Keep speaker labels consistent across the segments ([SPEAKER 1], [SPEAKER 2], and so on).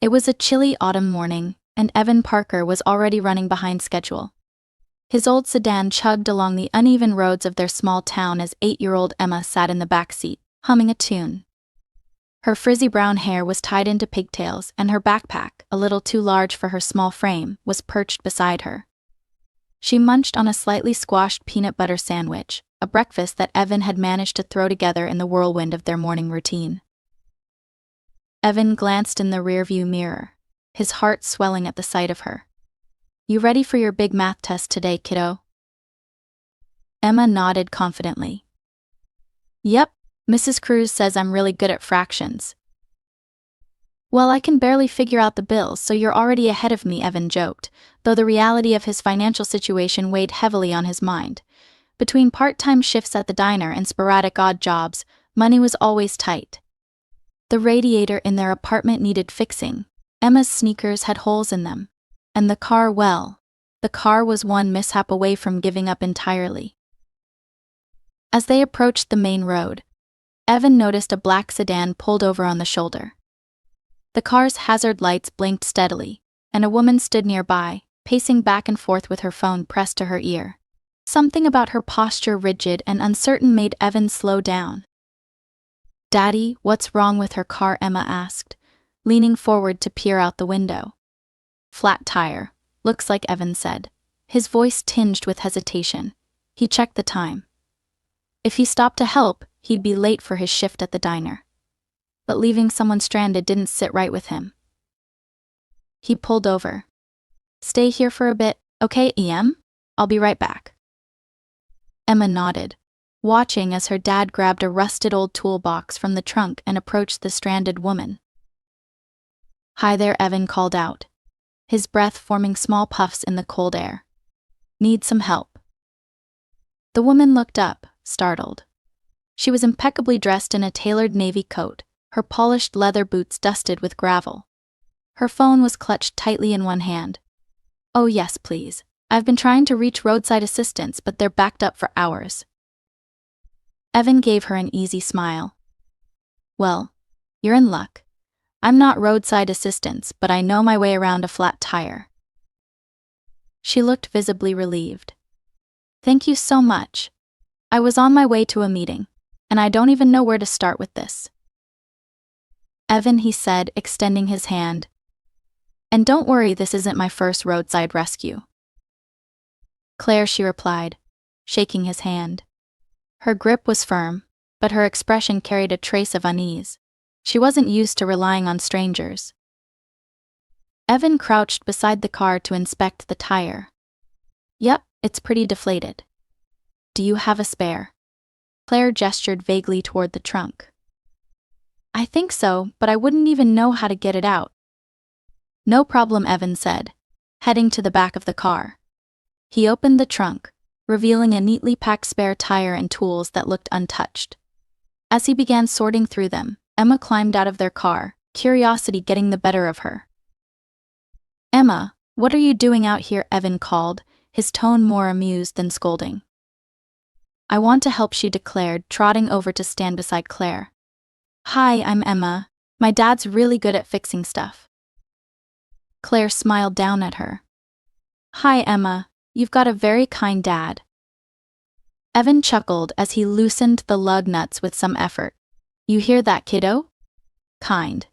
[SPEAKER 1] It was a chilly autumn morning, and Evan Parker was already running behind schedule. His old sedan chugged along the uneven roads of their small town as 8-year-old Emma sat in the back seat, humming a tune. Her frizzy brown hair was tied into pigtails, and her backpack, a little too large for her small frame, was perched beside her. She munched on a slightly squashed peanut butter sandwich, a breakfast that Evan had managed to throw together in the whirlwind of their morning routine. Evan glanced in the rearview mirror, his heart swelling at the sight of her. "You ready for your big math test today, kiddo?" Emma nodded confidently. "Yep, Mrs. Cruz says I'm really good at fractions." "Well, I can barely figure out the bills, so you're already ahead of me," Evan joked, though the reality of his financial situation weighed heavily on his mind. Between part-time shifts at the diner and sporadic odd jobs, money was always tight. The radiator in their apartment needed fixing, Emma's sneakers had holes in them, and the car was one mishap away from giving up entirely. As they approached the main road, Evan noticed a black sedan pulled over on the shoulder. The car's hazard lights blinked steadily, and a woman stood nearby, pacing back and forth with her phone pressed to her ear. Something about her posture, rigid and uncertain, made Evan slow down. "Daddy, what's wrong with her car?" Emma asked, leaning forward to peer out the window. "Flat tire, looks like," Evan said, his voice tinged with hesitation. He checked the time. If he stopped to help, he'd be late for his shift at the diner. But leaving someone stranded didn't sit right with him. He pulled over. "Stay here for a bit, okay, Em? I'll be right back." Emma nodded, watching as her dad grabbed a rusted old toolbox from the trunk and approached the stranded woman. "Hi there," Evan called out, his breath forming small puffs in the cold air. "Need some help?" The woman looked up, startled. She was impeccably dressed in a tailored navy coat, her polished leather boots dusted with gravel. Her phone was clutched tightly in one hand. "Oh yes, please. I've been trying to reach roadside assistance, but they're backed up for hours." Evan gave her an easy smile. "Well, you're in luck. I'm not roadside assistance, but I know my way around a flat tire." She looked visibly relieved. "Thank you so much. I was on my way to a meeting, and I don't even know where to start with this." "Evan," he said, extending his hand. "And don't worry, this isn't my first roadside rescue." "Claire," she replied, shaking his hand. Her grip was firm, but her expression carried a trace of unease. She wasn't used to relying on strangers. Evan crouched beside the car to inspect the tire. "Yep, it's pretty deflated. Do you have a spare?" Claire gestured vaguely toward the trunk. "I think so, but I wouldn't even know how to get it out." "No problem," Evan said, heading to the back of the car. He opened the trunk, revealing a neatly packed spare tire and tools that looked untouched. As he began sorting through them, Emma climbed out of their car, curiosity getting the better of her. "Emma, what are you doing out here?" Evan called, his tone more amused than scolding. "I want to help," she declared, trotting over to stand beside Claire. "Hi, I'm Emma. My dad's really good at fixing stuff." Claire smiled down at her. "Hi, Emma. You've got a very kind dad." Evan chuckled as he loosened the lug nuts with some effort. "You hear that, kiddo? Kind.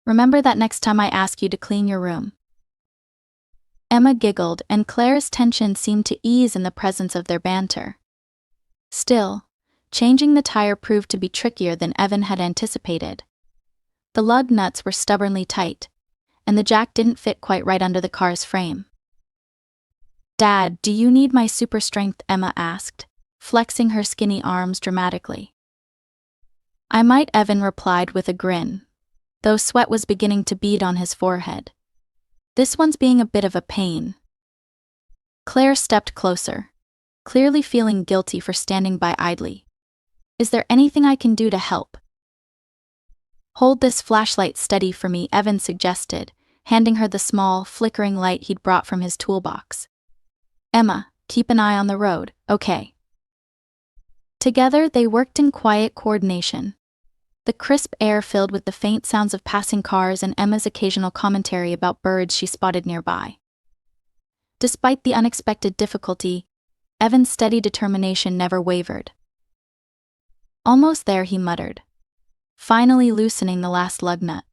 [SPEAKER 1] Remember that next time I ask you to clean your room." Emma giggled, and Claire's tension seemed to ease in the presence of their banter. Still, changing the tire proved to be trickier than Evan had anticipated. The lug nuts were stubbornly tight, and the jack didn't fit quite right under the car's frame. "Dad, do you need my super strength?" Emma asked, flexing her skinny arms dramatically. "I might," Evan replied with a grin, though sweat was beginning to bead on his forehead. "This one's being a bit of a pain." Claire stepped closer, clearly feeling guilty for standing by idly. "Is there anything I can do to help?" "Hold this flashlight steady for me," Evan suggested, handing her the small, flickering light he'd brought from his toolbox. "Emma, keep an eye on the road, okay?" Together they worked in quiet coordination. the crisp air filled with the faint sounds of passing cars and Emma's occasional commentary about birds she spotted nearby. Despite the unexpected difficulty, Evan's steady determination never wavered. "Almost there," he muttered, finally loosening the last lug nut.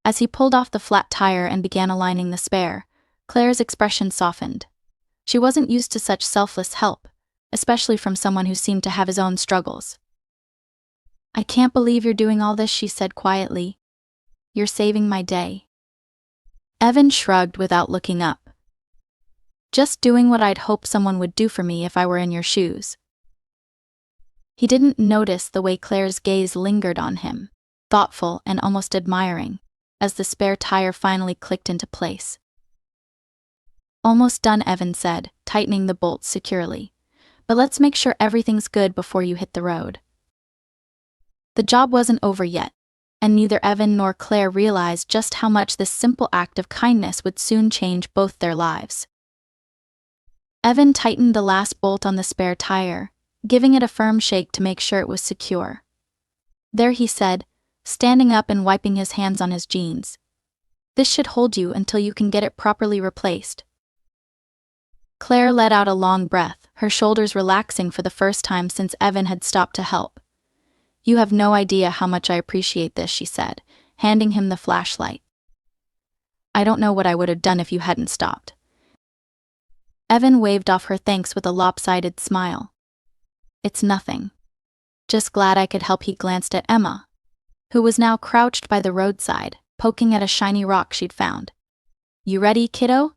[SPEAKER 1] As he pulled off the flat tire and began aligning the spare, Claire's expression softened. She wasn't used to such selfless help, especially from someone who seemed to have his own struggles. "I can't believe you're doing all this," she said quietly. "You're saving my day." Evan shrugged without looking up. "Just doing what I'd hope someone would do for me if I were in your shoes." He didn't notice the way Claire's gaze lingered on him, thoughtful and almost admiring, as the spare tire finally clicked into place. "Almost done," Evan said, tightening the bolts securely. "But let's make sure everything's good before you hit the road." The job wasn't over yet, and neither Evan nor Claire realized just how much this simple act of kindness would soon change both their lives. Evan tightened the last bolt on the spare tire, giving it a firm shake to make sure it was secure. "There," he said, standing up and wiping his hands on his jeans. "This should hold you until you can get it properly replaced." Claire let out a long breath, her shoulders relaxing for the first time since Evan had stopped to help. "You have no idea how much I appreciate this," she said, handing him the flashlight. "I don't know what I would have done if you hadn't stopped." Evan waved off her thanks with a lopsided smile. "It's nothing. Just glad I could help." He glanced at Emma, who was now crouched by the roadside, poking at a shiny rock she'd found. "You ready, kiddo?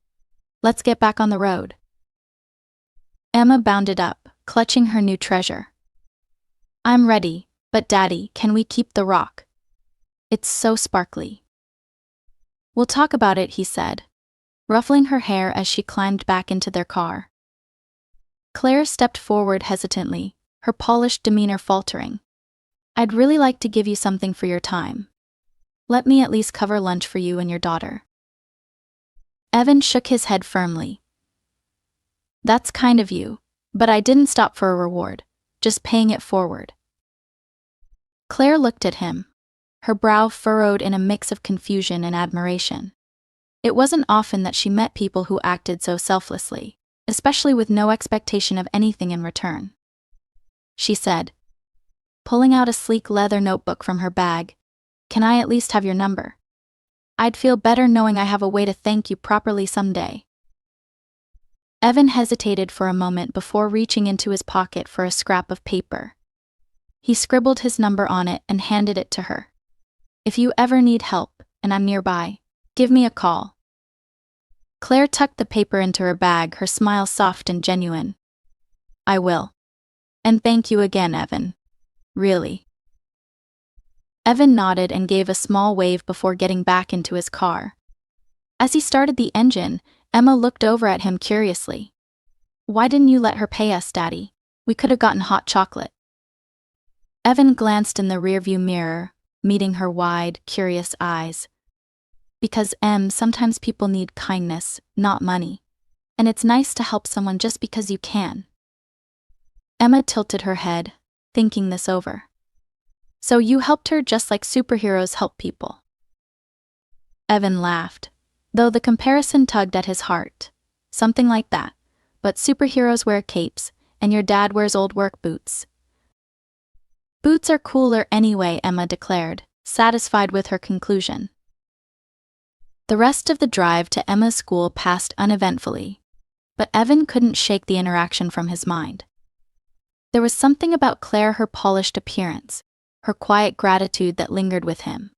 [SPEAKER 1] Let's get back on the road." Emma bounded up, clutching her new treasure. "I'm ready, but Daddy, can we keep the rock? It's so sparkly." "We'll talk about it," he said, ruffling her hair as she climbed back into their car. Claire stepped forward hesitantly, her polished demeanor faltering. "I'd really like to give you something for your time. Let me at least cover lunch for you and your daughter." Evan shook his head firmly. "That's kind of you, but I didn't stop for a reward, just paying it forward." Claire looked at him, her brow furrowed in a mix of confusion and admiration. It wasn't often that she met people who acted so selflessly, especially with no expectation of anything in return. She said, pulling out a sleek leather notebook from her bag, "Can I at least have your number? I'd feel better knowing I have a way to thank you properly someday." Evan hesitated for a moment before reaching into his pocket for a scrap of paper. He scribbled his number on it and handed it to her. "If you ever need help, and I'm nearby, give me a call." Claire tucked the paper into her bag, her smile soft and genuine. "I will. And thank you again, Evan. Really." Evan nodded and gave a small wave before getting back into his car. As he started the engine, Emma looked over at him curiously. "Why didn't you let her pay us, Daddy? We could have gotten hot chocolate." Evan glanced in the rearview mirror, meeting her wide, curious eyes. "Because, sometimes people need kindness, not money. And it's nice to help someone just because you can." Emma tilted her head, thinking this over. "So you helped her just like superheroes help people?" Evan laughed, though the comparison tugged at his heart. "Something like that, but superheroes wear capes, and your dad wears old work boots." "Boots are cooler anyway," Emma declared, satisfied with her conclusion. The rest of the drive to Emma's school passed uneventfully, but Evan couldn't shake the interaction from his mind. There was something about Claire, her polished appearance, her quiet gratitude that lingered with him.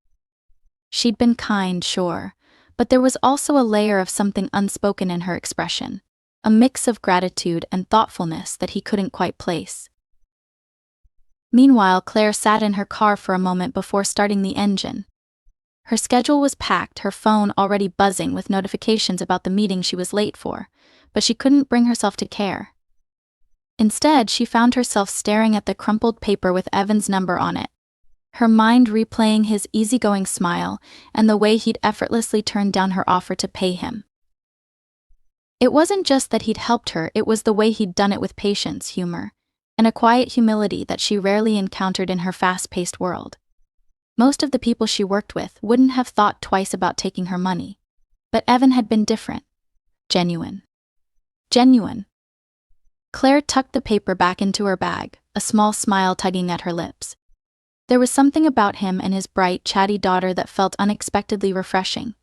[SPEAKER 1] She'd been kind, sure, but there was also a layer of something unspoken in her expression, a mix of gratitude and thoughtfulness that he couldn't quite place. Meanwhile, Claire sat in her car for a moment before starting the engine. Her schedule was packed, her phone already buzzing with notifications about the meeting she was late for, but she couldn't bring herself to care. Instead, she found herself staring at the crumpled paper with Evan's number on it, her mind replaying his easygoing smile and the way he'd effortlessly turned down her offer to pay him. It wasn't just that he'd helped her, it was the way he'd done it with patience, humor, and a quiet humility that she rarely encountered in her fast-paced world. Most of the people she worked with wouldn't have thought twice about taking her money. But Evan had been different. Genuine. Genuine. Claire tucked the paper back into her bag, a small smile tugging at her lips. There was something about him and his bright, chatty daughter that felt unexpectedly refreshing.